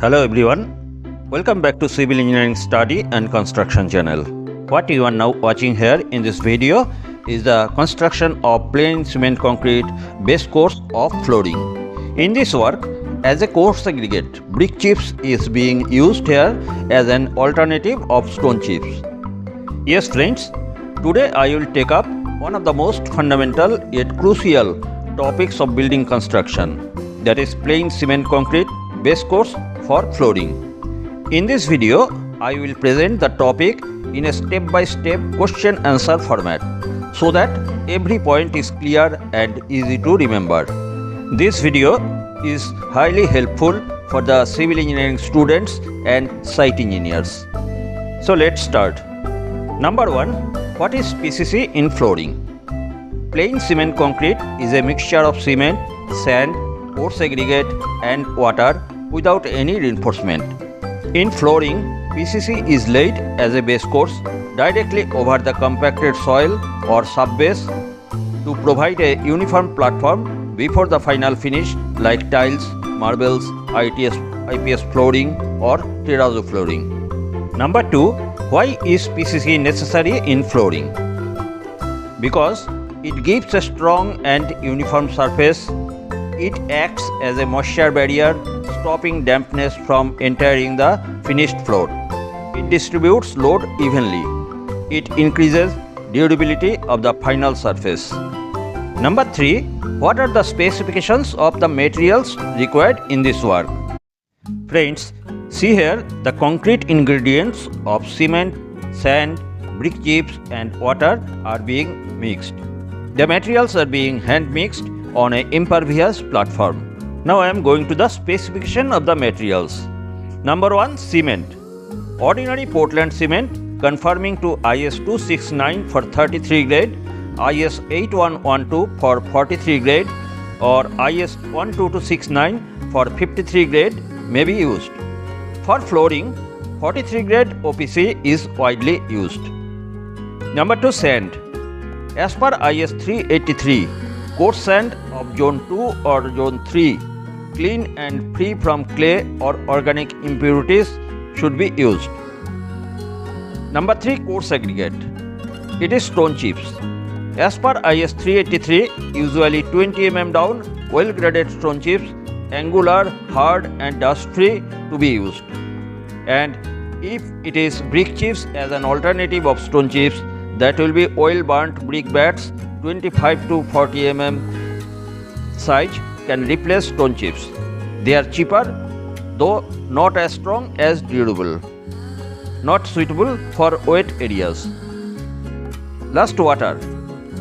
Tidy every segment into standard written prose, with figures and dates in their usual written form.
Hello everyone, welcome back to Civil Engineering Study and Construction channel. What you are now watching here in this video is the construction of plain cement concrete base course of flooring. In this work, as a coarse aggregate, brick chips is being used here as an alternative of stone chips. Yes friends, today I will take up one of the most fundamental yet crucial topics of building construction, that is plain cement concrete base course for flooring. In this video, I will present the topic in a step-by-step question-answer format so that every point is clear and easy to remember. This video is highly helpful for the civil engineering students and site engineers. So let's start. Number 1. What is PCC in flooring? Plain cement concrete is a mixture of cement, sand, coarse aggregate and water without any reinforcement. In flooring, PCC is laid as a base course directly over the compacted soil or subbase to provide a uniform platform before the final finish like tiles, marbles, IPS flooring or terrazzo flooring. Number 2. Why is PCC necessary in flooring? Because it gives a strong and uniform surface. It acts as a moisture barrier, stopping dampness from entering the finished floor. It distributes load evenly. It increases durability of the final surface. Number 3. What are the specifications of the materials required in this work? Friends, see here the concrete ingredients of cement, sand, brick chips and water are being mixed. The materials are being hand mixed on an impervious platform. Now I am going to the specification of the materials. Number 1. Cement. Ordinary Portland cement conforming to IS 269 for 33 grade, IS 8112 for 43 grade or IS 12269 for 53 grade may be used. For flooring, 43 grade OPC is widely used. Number 2. Sand. As per IS 383, coarse sand of zone 2 or zone 3, clean and free from clay or organic impurities should be used. Number 3. Coarse aggregate. It is stone chips. As per IS 383, usually 20 mm down, well-graded stone chips, angular, hard and dust-free to be used. And if it is brick chips as an alternative of stone chips, that will be oil-burnt brick bats 25 to 40 mm size can replace stone chips. They are cheaper, though not as strong as durable. Not suitable for wet areas. Last, water.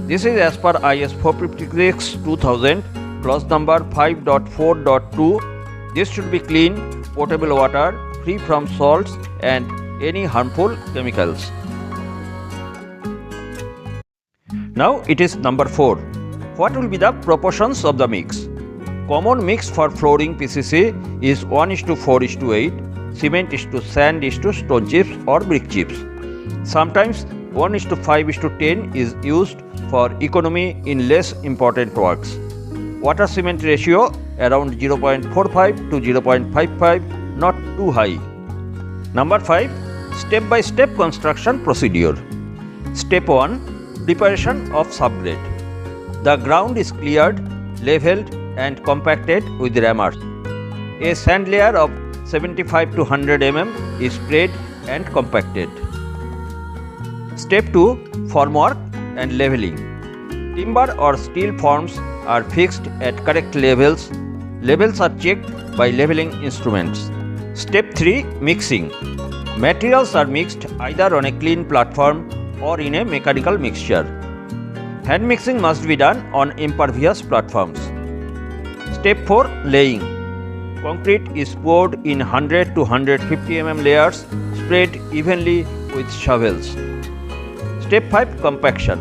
This is as per IS 456-2000, clause number 5.4.2. This should be clean, potable water, free from salts and any harmful chemicals. Now it is number 4. What will be the proportions of the mix? Common mix for flooring PCC is 1:4:8, cement to sand to stone chips or brick chips. Sometimes 1:5:10 is used for economy in less important works. Water cement ratio around 0.45 to 0.55, not too high. Number 5. Step-by-step construction procedure. Step 1. Preparation of subgrade. The ground is cleared, leveled and compacted with rammers. A sand layer of 75 to 100 mm is spread and compacted. Step 2. Formwork and leveling. Timber or steel forms are fixed at correct levels. Levels are checked by leveling instruments. Step 3. Mixing. Materials are mixed either on a clean platform or in a mechanical mixture. Hand mixing must be done on impervious platforms. Step 4. Laying. Concrete is poured in 100 to 150 mm layers spread evenly with shovels. Step 5. Compaction.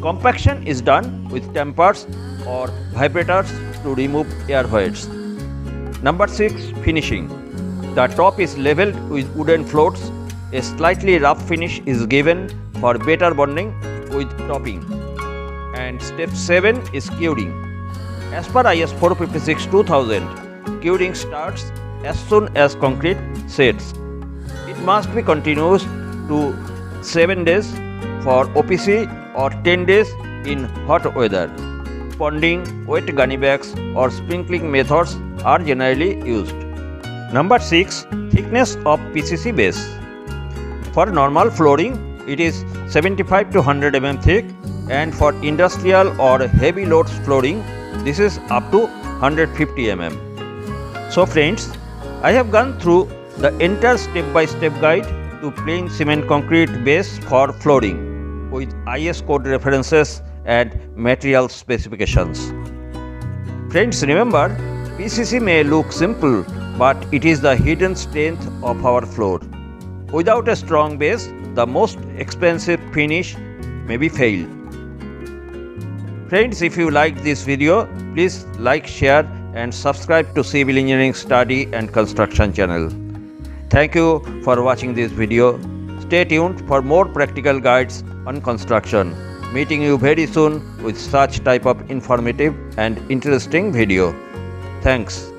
Compaction is done with dampers or vibrators to remove air voids. Number 6. Finishing. The top is leveled with wooden floats. A slightly rough finish is given for better bonding with topping. And step 7 is curing. As per IS 456-2000, curing starts as soon as concrete sets. It must be continuous to 7 days for OPC or 10 days in hot weather. Ponding, wet gunny bags or sprinkling methods are generally used. Number 6. Thickness of PCC base. For normal flooring, it is 75 to 100 mm thick, and for industrial or heavy loads flooring, this is up to 150 mm. So friends, I have gone through the entire step-by-step guide to plain cement concrete base for flooring with IS code references and material specifications. Friends, remember, PCC may look simple, but it is the hidden strength of our floor. Without a strong base, the most expensive finish may be failed. Friends, if you liked this video, please like, share and subscribe to Civil Engineering Study and Construction channel. Thank you for watching this video. Stay tuned for more practical guides on construction. Meeting you very soon with such type of informative and interesting video. Thanks.